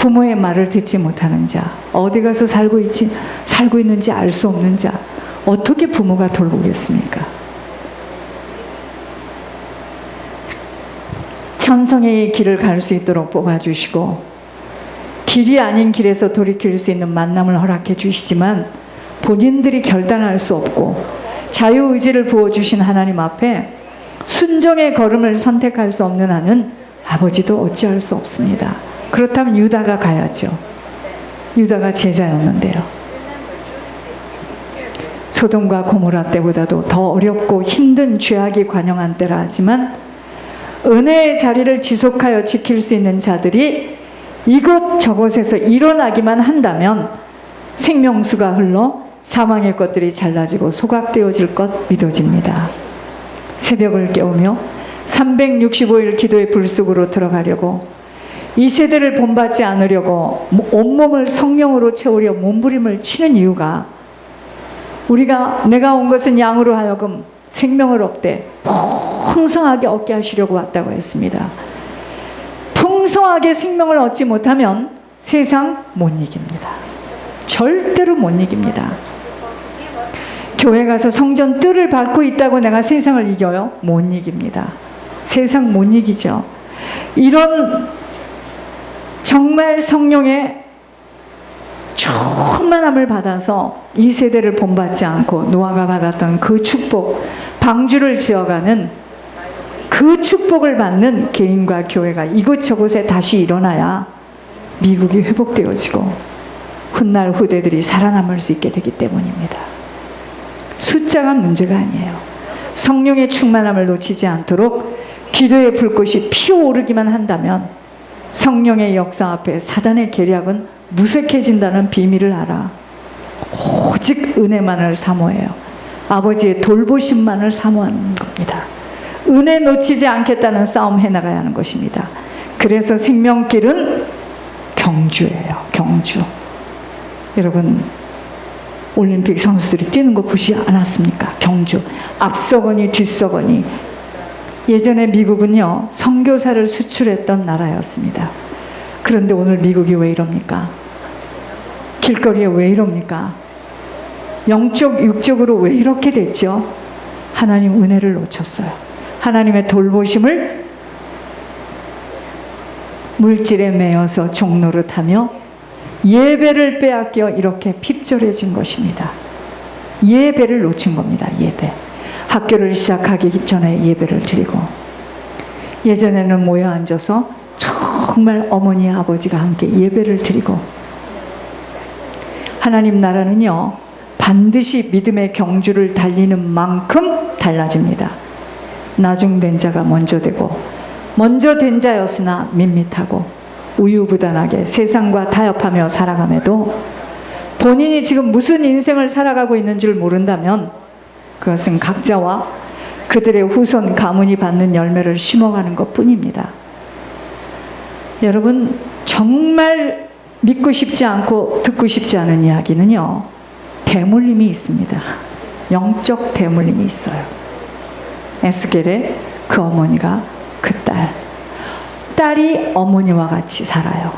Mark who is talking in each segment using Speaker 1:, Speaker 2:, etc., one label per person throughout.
Speaker 1: 부모의 말을 듣지 못하는 자, 어디 가서 살고 있는지 알 수 없는 자, 어떻게 부모가 돌보겠습니까? 천성의 길을 갈 수 있도록 뽑아주시고 길이 아닌 길에서 돌이킬 수 있는 만남을 허락해 주시지만 본인들이 결단할 수 없고 자유의지를 부어주신 하나님 앞에 순종의 걸음을 선택할 수 없는 한은 아버지도 어찌할 수 없습니다. 그렇다면 유다가 가야죠. 유다가 제자였는데요. 소돔과 고모라 때보다도 더 어렵고 힘든 죄악이 관영한 때라 하지만 은혜의 자리를 지속하여 지킬 수 있는 자들이 이곳 저곳에서 일어나기만 한다면 생명수가 흘러 사망의 것들이 잘라지고 소각되어질 것 믿어집니다. 새벽을 깨우며 365일 기도의 불속으로 들어가려고 이 세대를 본받지 않으려고 온몸을 성령으로 채우려 몸부림을 치는 이유가 내가 온 것은 양으로 하여금 생명을 얻되 풍성하게 얻게 하시려고 왔다고 했습니다. 풍성하게 생명을 얻지 못하면 세상 못 이깁니다. 절대로 못 이깁니다. 교회 가서 성전 뜰을 밟고 있다고 내가 세상을 이겨요? 못 이깁니다. 세상 못 이기죠. 이런 정말 성령의 충만함을 받아서 이 세대를 본받지 않고 노아가 받았던 그 축복, 방주를 지어가는 그 축복을 받는 개인과 교회가 이곳저곳에 다시 일어나야 미국이 회복되어지고 훗날 후대들이 살아남을 수 있게 되기 때문입니다. 숫자가 문제가 아니에요. 성령의 충만함을 놓치지 않도록 기도의 불꽃이 피어오르기만 한다면 성령의 역사 앞에 사단의 계략은 무색해진다는 비밀을 알아. 오직 은혜만을 사모해요. 아버지의 돌보심만을 사모하는 겁니다. 은혜 놓치지 않겠다는 싸움 해나가야 하는 것입니다. 그래서 생명길은 경주예요. 경주. 여러분 올림픽 선수들이 뛰는 거 보지 않았습니까? 경주. 앞서거니 뒤서거니. 예전에 미국은요 선교사를 수출했던 나라였습니다. 그런데 오늘 미국이 왜 이럽니까? 길거리에 왜 이럽니까? 영적 육적으로 왜 이렇게 됐죠? 하나님 은혜를 놓쳤어요. 하나님의 돌보심을 물질에 매여서 종노릇하며 예배를 빼앗겨 이렇게 핍절해진 것입니다. 예배를 놓친 겁니다. 예배. 학교를 시작하기 전에 예배를 드리고 예전에는 모여 앉아서 정말 어머니 아버지가 함께 예배를 드리고 하나님 나라는요 반드시 믿음의 경주를 달리는 만큼 달라집니다. 나중된 자가 먼저 되고 먼저 된 자였으나 밋밋하고 우유부단하게 세상과 타협하며 살아감에도 본인이 지금 무슨 인생을 살아가고 있는 줄 모른다면 그것은 각자와 그들의 후손 가문이 받는 열매를 심어가는 것 뿐입니다. 여러분 정말 믿고 싶지 않고 듣고 싶지 않은 이야기는요 대물림이 있습니다. 영적 대물림이 있어요. 에스겔의 그 어머니가 그 딸이 어머니와 같이 살아요.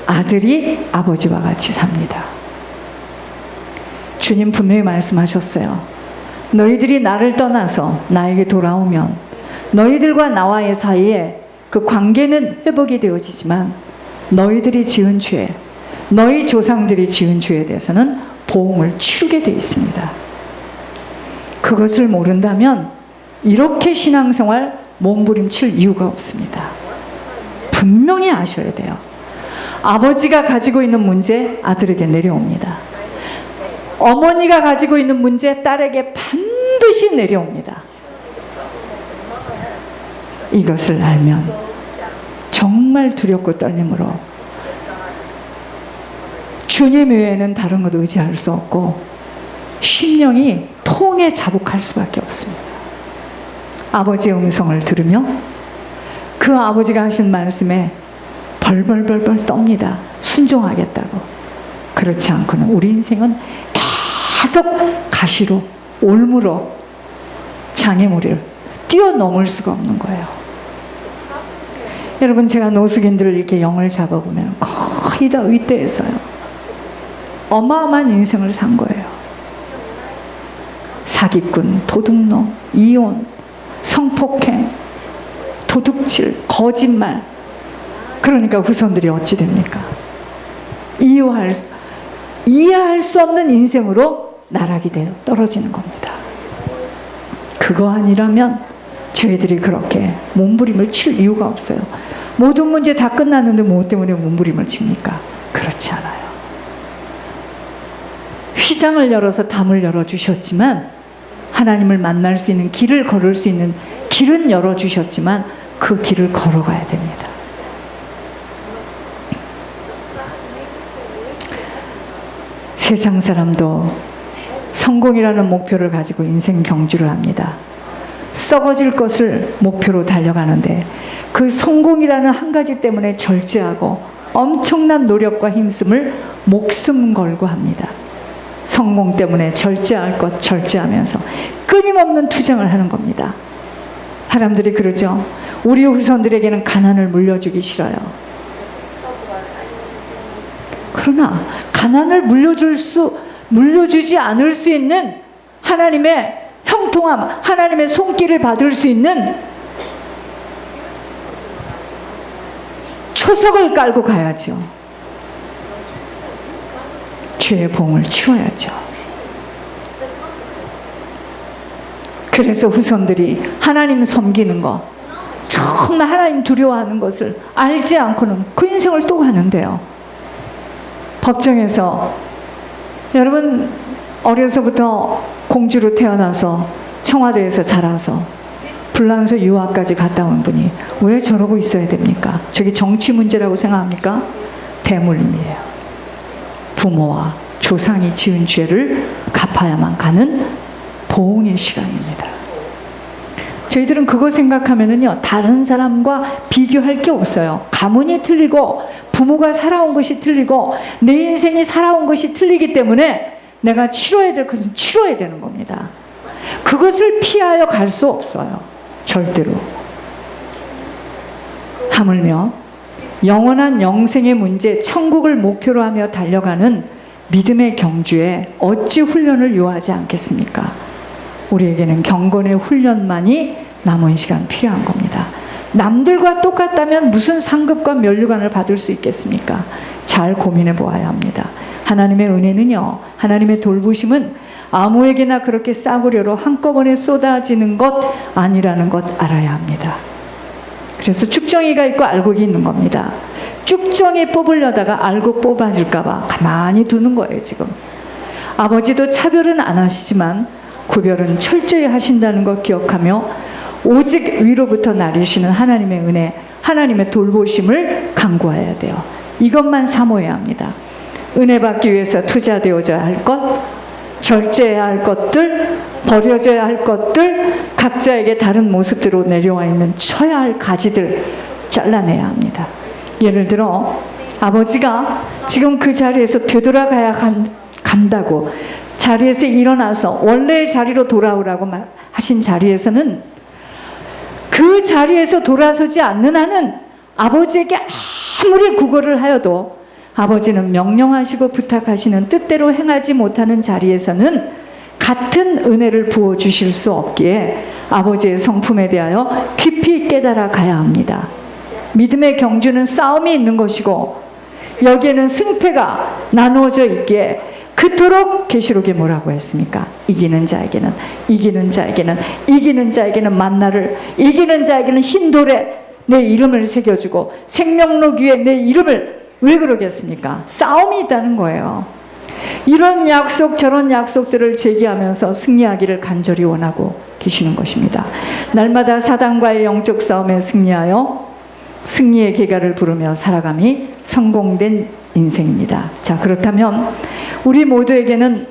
Speaker 1: 아들이 아버지와 같이 삽니다. 주님 분명히 말씀하셨어요. 너희들이 나를 떠나서 나에게 돌아오면 너희들과 나와의 사이에 그 관계는 회복이 되어지지만 너희들이 지은 죄, 너희 조상들이 지은 죄에 대해서는 보응을 치르게 되어 있습니다. 그것을 모른다면 이렇게 신앙생활 몸부림칠 이유가 없습니다. 분명히 아셔야 돼요. 아버지가 가지고 있는 문제 아들에게 내려옵니다. 어머니가 가지고 있는 문제 딸에게 반드시 내려옵니다. 이것을 알면 정말 두렵고 떨림으로 주님 외에는 다른 것 의지할 수 없고 심령이 통에 자복할 수밖에 없습니다. 아버지의 음성을 들으며 그 아버지가 하신 말씀에 벌벌벌벌 떱니다. 순종하겠다고. 그렇지 않고는 우리 인생은 계속 가시로 올무로 장애물을 뛰어넘을 수가 없는 거예요. 여러분, 제가 노숙인들을 이렇게 영을 잡아보면 거의 다 윗대에서요. 어마어마한 인생을 산 거예요. 사기꾼, 도둑놈, 이혼, 성폭행, 도둑질, 거짓말. 그러니까 후손들이 어찌 됩니까? 이해할 수 없는 인생으로 나락이 되어 떨어지는 겁니다. 그거 아니라면 저희들이 그렇게 몸부림을 칠 이유가 없어요. 모든 문제 다 끝났는데 뭐 때문에 몸부림을 칩니까? 그렇지 않아요. 휘장을 열어서 담을 열어주셨지만, 하나님을 만날 수 있는 길을 걸을 수 있는 길은 열어주셨지만 그 길을 걸어가야 됩니다. 세상 사람도 성공이라는 목표를 가지고 인생 경주를 합니다. 썩어질 것을 목표로 달려가는데 그 성공이라는 한 가지 때문에 절제하고 엄청난 노력과 힘씀을 목숨 걸고 합니다. 성공 때문에 절제할 것 절제하면서 끊임없는 투쟁을 하는 겁니다. 사람들이 그러죠. 우리 후손들에게는 가난을 물려주기 싫어요. 그러나 가난을 물려주지 않을 수 있는 하나님의 형통함, 하나님의 손길을 받을 수 있는 초석을 깔고 가야죠. 죄의 봉을 치워야죠. 그래서 후손들이 하나님 섬기는 거, 정말 하나님 두려워하는 것을 알지 않고는 그 인생을 또 가는데요. 법정에서 여러분, 어려서부터 공주로 태어나서 청와대에서 자라서 불란서 유학까지 갔다 온 분이 왜 저러고 있어야 됩니까? 저게 정치 문제라고 생각합니까? 대물림이에요. 부모와 조상이 지은 죄를 갚아야만 가는 보응의 시간입니다. 저희들은 그거 생각하면은요, 다른 사람과 비교할 게 없어요. 가문이 틀리고 부모가 살아온 것이 틀리고 내 인생이 살아온 것이 틀리기 때문에 내가 치러야 될 것은 치러야 되는 겁니다. 그것을 피하여 갈 수 없어요. 절대로. 하물며 영원한 영생의 문제, 천국을 목표로 하며 달려가는 믿음의 경주에 어찌 훈련을 요하지 않겠습니까? 우리에게는 경건의 훈련만이 남은 시간 필요한 겁니다. 남들과 똑같다면 무슨 상급과 면류관을 받을 수 있겠습니까? 잘 고민해 보아야 합니다. 하나님의 은혜는요, 하나님의 돌보심은 아무에게나 그렇게 싸구려로 한꺼번에 쏟아지는 것 아니라는 것 알아야 합니다. 그래서 쭉정이가 있고 알곡이 있는 겁니다. 쭉정이 뽑으려다가 알곡 뽑아질까 봐 가만히 두는 거예요, 지금. 아버지도 차별은 안 하시지만 구별은 철저히 하신다는 것 기억하며 오직 위로부터 나리시는 하나님의 은혜, 하나님의 돌보심을 간구해야 돼요. 이것만 사모해야 합니다. 은혜 받기 위해서 투자되어져야 할 것, 절제해야 할 것들, 버려져야 할 것들, 각자에게 다른 모습대로 내려와 있는 쳐야 할 가지들 잘라내야 합니다. 예를 들어 아버지가 지금 그 자리에서 되돌아가야 간다고 자리에서 일어나서 원래의 자리로 돌아오라고 하신 자리에서는 그 자리에서 돌아서지 않는 한은 아버지에게 아무리 구걸을 하여도 아버지는 명령하시고 부탁하시는 뜻대로 행하지 못하는 자리에서는 같은 은혜를 부어주실 수 없기에 아버지의 성품에 대하여 깊이 깨달아 가야 합니다. 믿음의 경주는 싸움이 있는 것이고 여기에는 승패가 나누어져 있기에 그토록 계시록에 뭐라고 했습니까? 이기는 자에게는, 이기는 자에게는, 이기는 자에게는 만나를, 이기는 자에게는 흰 돌에 내 이름을 새겨주고 생명록 위에 내 이름을, 왜 그러겠습니까? 싸움이 있다는 거예요. 이런 약속 저런 약속들을 제기하면서 승리하기를 간절히 원하고 계시는 것입니다. 날마다 사단과의 영적 싸움에 승리하여 승리의 계가를 부르며 살아감이 성공된 인생입니다. 자, 그렇다면 우리 모두에게는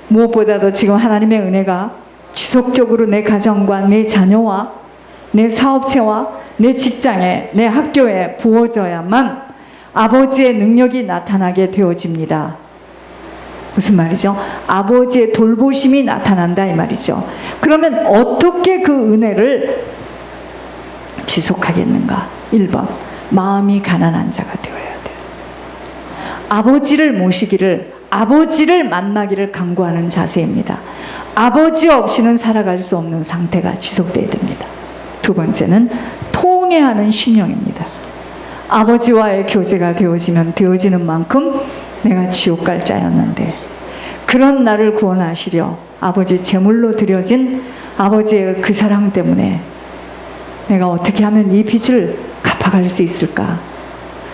Speaker 1: 무엇보다도 지금 하나님의 은혜가 지속적으로 내 가정과 내 자녀와 내 사업체와 내 직장에, 내 학교에 부어져야만 아버지의 능력이 나타나게 되어집니다. 무슨 말이죠? 아버지의 돌보심이 나타난다 이 말이죠. 그러면 어떻게 그 은혜를 지속하겠는가? 1번, 마음이 가난한 자가 되어야 돼요. 아버지를 모시기를, 아버지를 만나기를 간구하는 자세입니다. 아버지 없이는 살아갈 수 없는 상태가 지속돼야 됩니다. 두 번째는 통회하는 심령입니다. 아버지와의 교제가 되어지는 만큼 내가 지옥 갈 자였는데 그런 나를 구원하시려 아버지 제물로 드려진 아버지의 그 사랑 때문에 내가 어떻게 하면 이 빚을 갚아갈 수 있을까?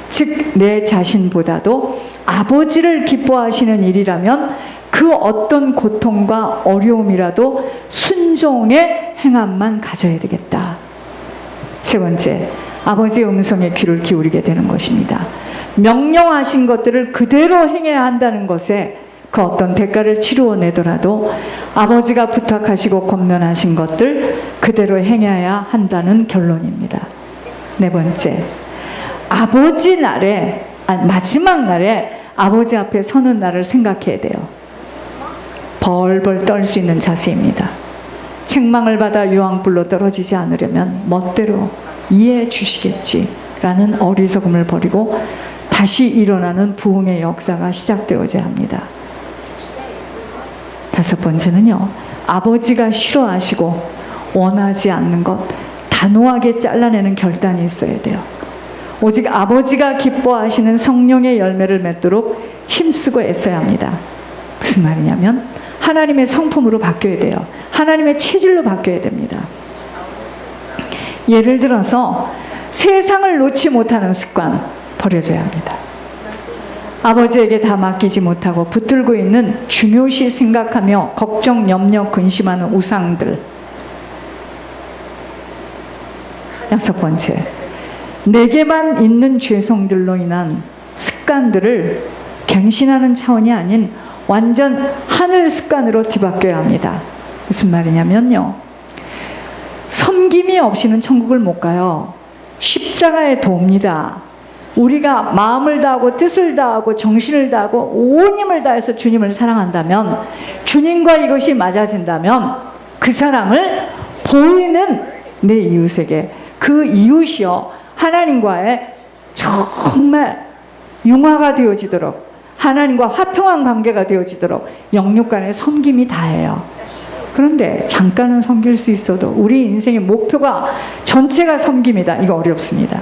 Speaker 1: 즉 내 자신보다도 아버지를 기뻐하시는 일이라면 그 어떤 고통과 어려움이라도 순종의 행함만 가져야 되겠다. 세 번째, 아버지의 음성에 귀를 기울이게 되는 것입니다. 명령하신 것들을 그대로 행해야 한다는 것에 그 어떤 대가를 치루어 내더라도 아버지가 부탁하시고 권면하신 것들 그대로 행해야 한다는 결론입니다. 네 번째, 아버지 날에, 마지막 날에 아버지 앞에 서는 날을 생각해야 돼요. 벌벌 떨 수 있는 자세입니다. 책망을 받아 유황불로 떨어지지 않으려면 멋대로 이해해 주시겠지라는 어리석음을 버리고 다시 일어나는 부흥의 역사가 시작되어야 합니다. 다섯 번째는요, 아버지가 싫어하시고 원하지 않는 것 단호하게 잘라내는 결단이 있어야 돼요. 오직 아버지가 기뻐하시는 성령의 열매를 맺도록 힘쓰고 애써야 합니다. 무슨 말이냐면 하나님의 성품으로 바뀌어야 돼요. 하나님의 체질로 바뀌어야 됩니다. 예를 들어서 세상을 놓지 못하는 습관 버려져야 합니다. 아버지에게 다 맡기지 못하고 붙들고 있는 중요시 생각하며 걱정, 염려, 근심하는 우상들. 여섯 번째, 내게만 있는 죄성들로 인한 습관들을 갱신하는 차원이 아닌 완전 하늘 습관으로 뒤바뀌어야 합니다. 무슨 말이냐면요, 섬김이 없이는 천국을 못 가요. 십자가의 도입니다. 우리가 마음을 다하고 뜻을 다하고 정신을 다하고 온 힘을 다해서 주님을 사랑한다면, 주님과 이것이 맞아진다면 그 사랑을 보이는 내 이웃에게, 그 이웃이요 하나님과의 정말 융화가 되어지도록, 하나님과 화평한 관계가 되어지도록 영육 간의 섬김이 다예요. 그런데 잠깐은 섬길 수 있어도 우리 인생의 목표가 전체가 섬김이다. 이거 어렵습니다.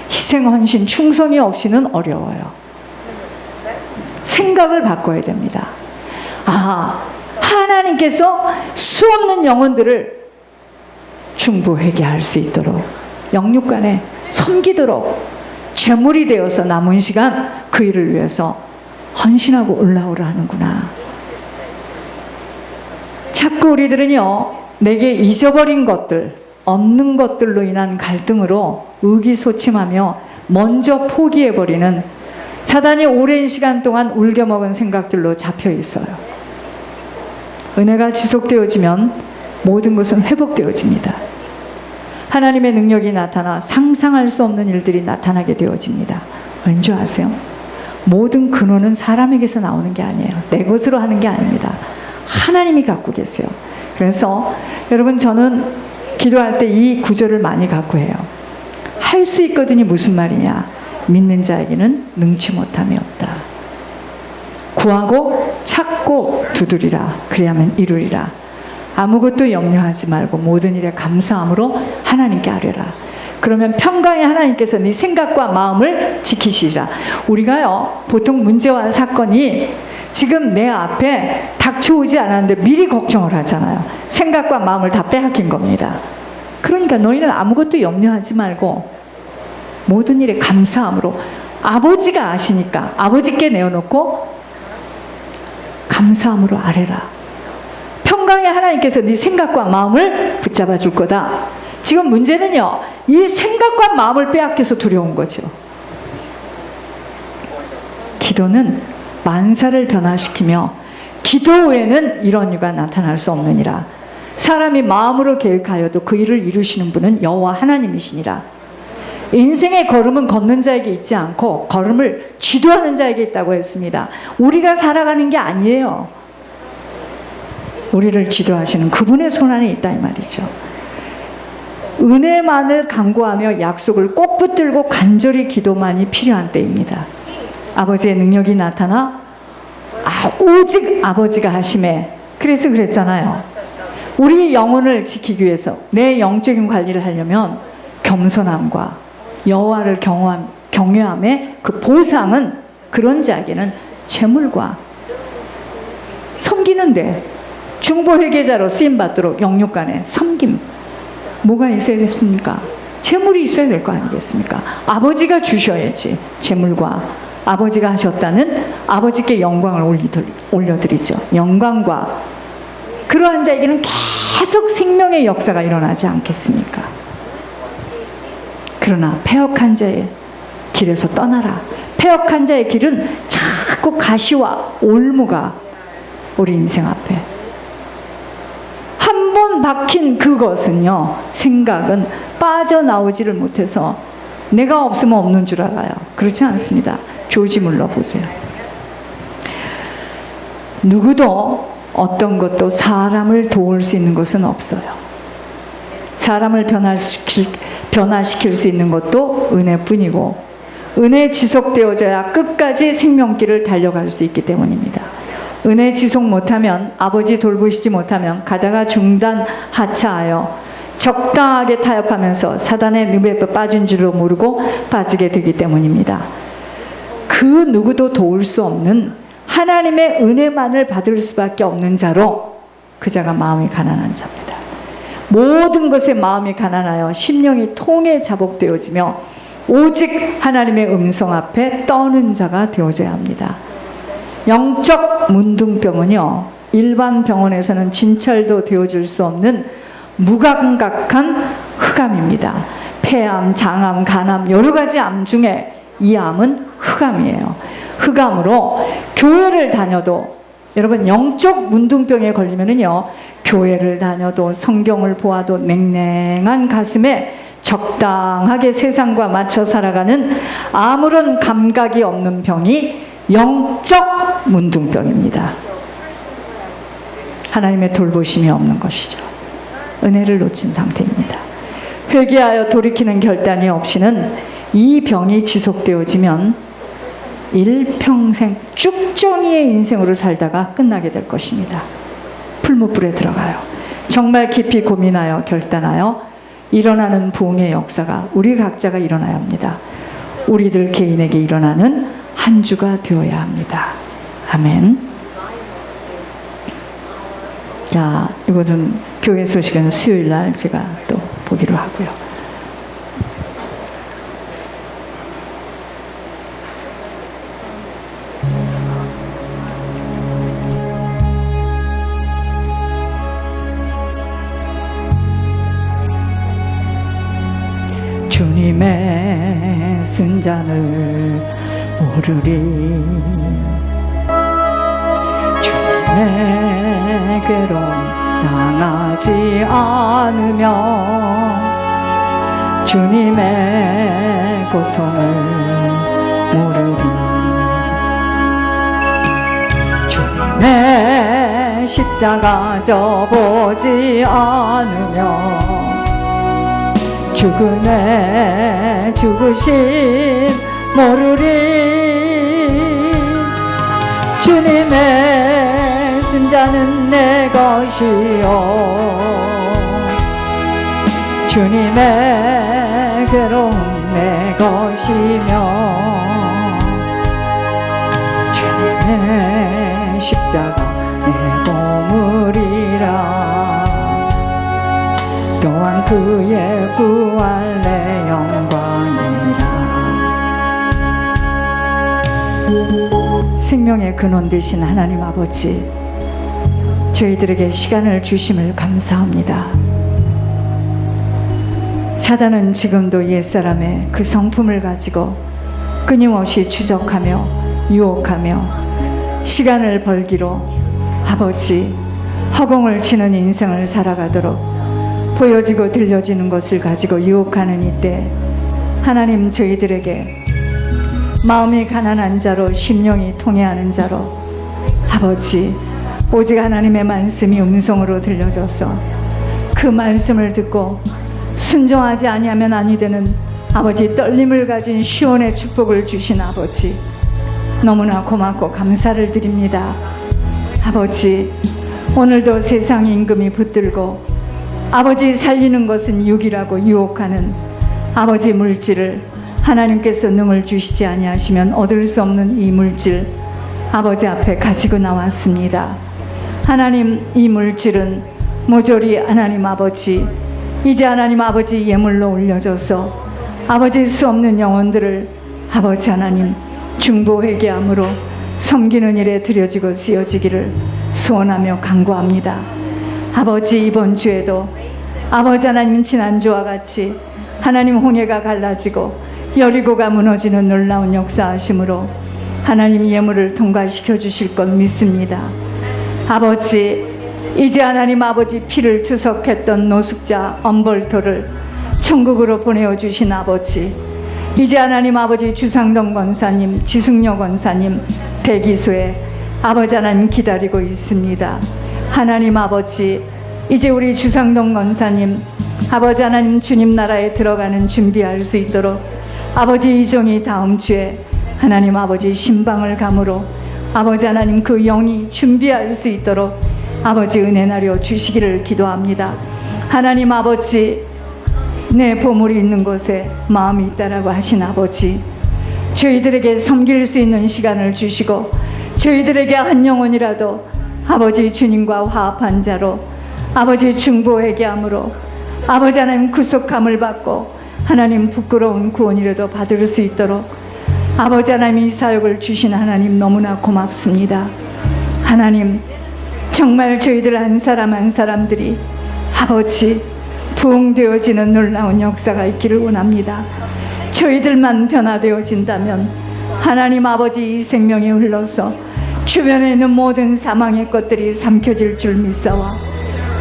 Speaker 1: 희생, 헌신, 충성이 없이는 어려워요. 생각을 바꿔야 됩니다. 하나님께서 수없는 영혼들을 중보회개 할 수 있도록 영육 간에 섬기도록 제물이 되어서 남은 시간 그 일을 위해서 헌신하고 올라오라 하는구나. 자꾸 우리들은요, 내게 잊어버린 것들, 없는 것들로 인한 갈등으로 의기소침하며 먼저 포기해버리는 사단이 오랜 시간 동안 울겨먹은 생각들로 잡혀 있어요. 은혜가 지속되어지면 모든 것은 회복되어집니다. 하나님의 능력이 나타나 상상할 수 없는 일들이 나타나게 되어집니다. 왠지 아세요? 모든 근원은 사람에게서 나오는 게 아니에요. 내 것으로 하는 게 아닙니다. 하나님이 갖고 계세요. 그래서 여러분, 저는 기도할 때 이 구절을 많이 갖고 해요. 할 수 있거든이 무슨 말이냐? 믿는 자에게는 능치 못함이 없다. 구하고 찾고 두드리라. 그리하면 이루리라. 아무것도 염려하지 말고 모든 일에 감사함으로 하나님께 아뢰라. 그러면 평강의 하나님께서 네 생각과 마음을 지키시리라. 우리가요, 보통 문제와 사건이 지금 내 앞에 닥쳐오지 않았는데 미리 걱정을 하잖아요. 생각과 마음을 다 빼앗긴 겁니다. 그러니까 너희는 아무것도 염려하지 말고 모든 일에 감사함으로, 아버지가 아시니까 아버지께 내어놓고 감사함으로 아뢰라. 평강의 하나님께서 네 생각과 마음을 붙잡아 줄 거다. 지금 문제는요, 이 생각과 마음을 빼앗겨서 두려운 거죠. 기도는 만사를 변화시키며 기도 외에는 이런 이유가 나타날 수 없느니라. 사람이 마음으로 계획하여도 그 일을 이루시는 분은 여호와 하나님이시니라. 인생의 걸음은 걷는 자에게 있지 않고 걸음을 지도하는 자에게 있다고 했습니다. 우리가 살아가는 게 아니에요. 우리를 지도하시는 그분의 손 안에 있다 이 말이죠. 은혜만을 간구하며 약속을 꼭 붙들고 간절히 기도만이 필요한 때입니다. 아버지의 능력이 나타나 오직 아버지가 하심에, 그래서 그랬잖아요. 우리 영혼을 지키기 위해서, 내 영적인 관리를 하려면 겸손함과 여호와를 경외함의 그 보상은, 그런 자에게는 재물과 섬기는데, 중보회계자로 쓰임받도록 영육간에 섬김, 뭐가 있어야 됐습니까? 재물이 있어야 될 거 아니겠습니까? 아버지가 주셔야지 재물과 아버지가 하셨다는 아버지께 영광을 올려드리죠. 영광과, 그러한 자에게는 계속 생명의 역사가 일어나지 않겠습니까? 그러나 패역한 자의 길에서 떠나라. 패역한 자의 길은 자꾸 가시와 올무가 우리 인생 앞에 한 번 박힌 그것은요, 생각은 빠져나오지를 못해서 내가 없으면 없는 줄 알아요. 그렇지 않습니다. 조지 물러 보세요. 누구도 어떤 것도 사람을 도울 수 있는 것은 없어요. 사람을 변화시킬 수 있는 것도 은혜뿐이고, 은혜 지속되어져야 끝까지 생명길을 달려갈 수 있기 때문입니다. 은혜 지속 못하면, 아버지 돌보시지 못하면 가다가 중단 하차하여 적당하게 타협하면서 사단의 늪에 빠진 줄도 모르고 빠지게 되기 때문입니다. 그 누구도 도울 수 없는 하나님의 은혜만을 받을 수밖에 없는 자로, 그 자가 마음이 가난한 자입니다. 모든 것에 마음이 가난하여 심령이 통에 자복되어지며 오직 하나님의 음성 앞에 떠는 자가 되어져야 합니다. 영적 문둥병은요, 일반 병원에서는 진찰도 되어줄 수 없는 무감각한 흑암입니다. 폐암, 장암, 간암, 여러 가지 암 중에 이 암은 흑암이에요. 흑암으로 교회를 다녀도, 여러분 영적 문둥병에 걸리면은요, 교회를 다녀도 성경을 보아도 냉랭한 가슴에 적당하게 세상과 맞춰 살아가는 아무런 감각이 없는 병이 영적 문둥병입니다. 하나님의 돌보심이 없는 것이죠. 은혜를 놓친 상태입니다. 회개하여 돌이키는 결단이 없이는 이 병이 지속되어지면 일평생 쭉정이의 인생으로 살다가 끝나게 될 것입니다. 풀무불에 들어가요. 정말 깊이 고민하여 결단하여 일어나는 부흥의 역사가 우리 각자가 일어나야 합니다. 우리들 개인에게 일어나는 한 주가 되어야 합니다. 아멘. 자, 이번은 교회 소식은 수요일 날 제가 또 보기로 하고요. 주님의 순잔을 모르리, 주님의 괴로움 당하지 않으며 주님의 고통을 모르리, 주님의 십자가 져보지 않으며 죽음에 죽으신 모르리, 주님의 순자는 내 것이요 주님의 괴로움 내 것이며 주님의 십자가 내 보물이라, 또한 그의 부활 내 영광이라. 생명의 근원 되신 하나님 아버지, 저희들에게 시간을 주심을 감사합니다. 사단은 지금도 옛사람의 그 성품을 가지고 끊임없이 추적하며 유혹하며 시간을 벌기로 아버지 허공을 치는 인생을 살아가도록 보여지고 들려지는 것을 가지고 유혹하는 이때, 하나님 저희들에게 마음이 가난한 자로 심령이 통회하는 자로 아버지 오직 하나님의 말씀이 음성으로 들려져서 그 말씀을 듣고 순종하지 아니하면 아니 되는 아버지 떨림을 가진 시온의 축복을 주신 아버지 너무나 고맙고 감사를 드립니다. 아버지 오늘도 세상 임금이 붙들고 아버지 살리는 것은 육이라고 유혹하는 아버지 물질을 하나님께서 능을 주시지 아니하시면 얻을 수 없는 이 물질 아버지 앞에 가지고 나왔습니다. 하나님 이 물질은 모조리 하나님 아버지 이제 하나님 아버지 예물로 올려줘서 아버지 수 없는 영혼들을 아버지 하나님 중보회개함으로 섬기는 일에 드려지고 쓰여지기를 소원하며 간구합니다. 아버지 이번 주에도 아버지 하나님 지난주와 같이 하나님 홍해가 갈라지고 여리고가 무너지는 놀라운 역사하심으로 하나님 예물을 통과시켜 주실 것 믿습니다. 아버지 이제 하나님 아버지 피를 투석했던 노숙자 엄벌토를 천국으로 보내어 주신 아버지 이제 하나님 아버지 주상동 권사님 지숙녀 권사님 대기소에 아버지 하나님 기다리고 있습니다. 하나님 아버지 이제 우리 주상동 권사님 아버지 하나님 주님 나라에 들어가는 준비할 수 있도록 아버지 이종이 다음 주에 하나님 아버지 신방을 감으로 아버지 하나님 그 영이 준비할 수 있도록 아버지 은혜 나려 주시기를 기도합니다. 하나님 아버지 내 보물이 있는 곳에 마음이 있다라고 하신 아버지 저희들에게 섬길 수 있는 시간을 주시고 저희들에게 한 영혼이라도 아버지 주님과 화합한 자로 아버지 중보회개함으로 아버지 하나님 구속함을 받고 하나님 부끄러운 구원이라도 받을 수 있도록 아버지 하나님 이 사역을 주신 하나님 너무나 고맙습니다. 하나님 정말 저희들 한 사람 한 사람들이 아버지 부흥되어지는 놀라운 역사가 있기를 원합니다. 저희들만 변화되어진다면 하나님 아버지 이 생명이 흘러서 주변에 있는 모든 사망의 것들이 삼켜질 줄 믿사와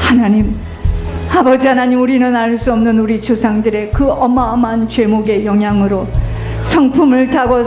Speaker 1: 하나님 아버지 하나님 우리는 알 수 없는 우리 조상들의 그 어마어마한 죄목의 영향으로 성품을 타고